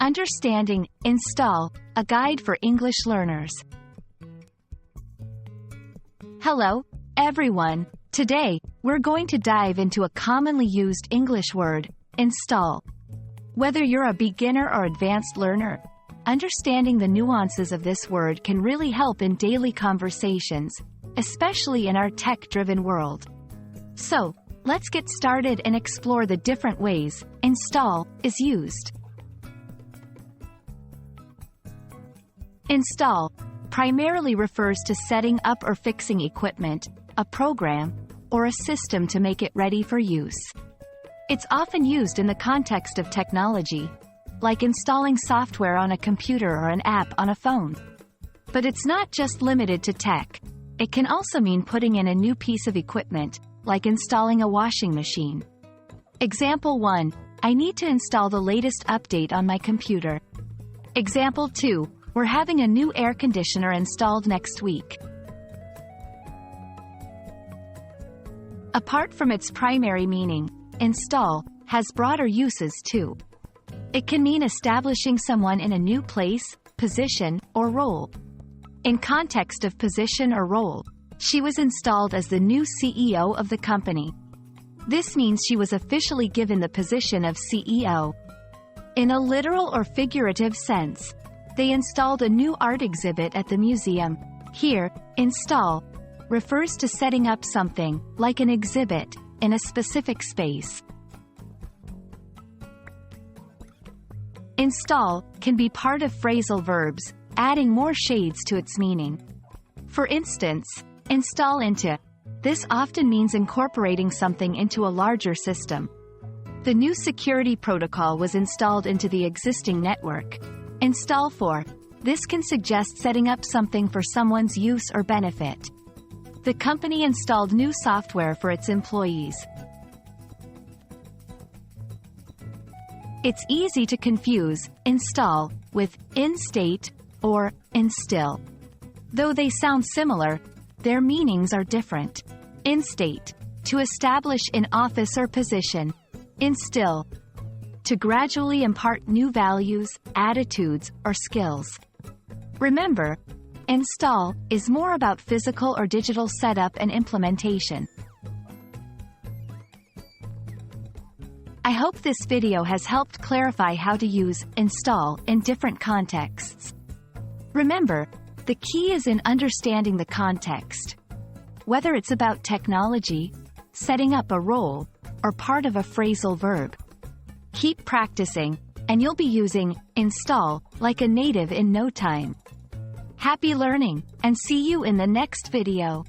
Understanding Install, a guide for English learners. Hello, everyone. Today, we're going to dive into a commonly used English word, install. Whether you're a beginner or advanced learner, understanding the nuances of this word can really help in daily conversations, especially in our tech-driven world. So, let's get started and explore the different ways install is used. Install primarily refers to setting up or fixing equipment, a program, or a system to make it ready for use. It's often used in the context of technology, like installing software on a computer or an app on a phone. But it's not just limited to tech. It can also mean putting in a new piece of equipment, like installing a washing machine. Example 1. I need to install the latest update on my computer. Example 2. We're having a new air conditioner installed next week. Apart from its primary meaning, install has broader uses too. It can mean establishing someone in a new place, position, or role. In context of position or role, she was installed as the new CEO of the company. This means she was officially given the position of CEO. In a literal or figurative sense, they installed a new art exhibit at the museum. Here, install refers to setting up something, like an exhibit, in a specific space. Install can be part of phrasal verbs, adding more shades to its meaning. For instance, install into. This often means incorporating something into a larger system. The new security protocol was installed into the existing network. Install for. This can suggest setting up something for someone's use or benefit. The company installed new software for its employees. It's easy to confuse install with instate or instill. Though they sound similar, their meanings are different. Instate, to establish in office or position. Instill, to gradually impart new values, attitudes, or skills. Remember, install is more about physical or digital setup and implementation. I hope this video has helped clarify how to use install in different contexts. Remember, the key is in understanding the context. Whether it's about technology, setting up a role, or part of a phrasal verb. Keep practicing, and you'll be using install like a native in no time. Happy learning, and see you in the next video.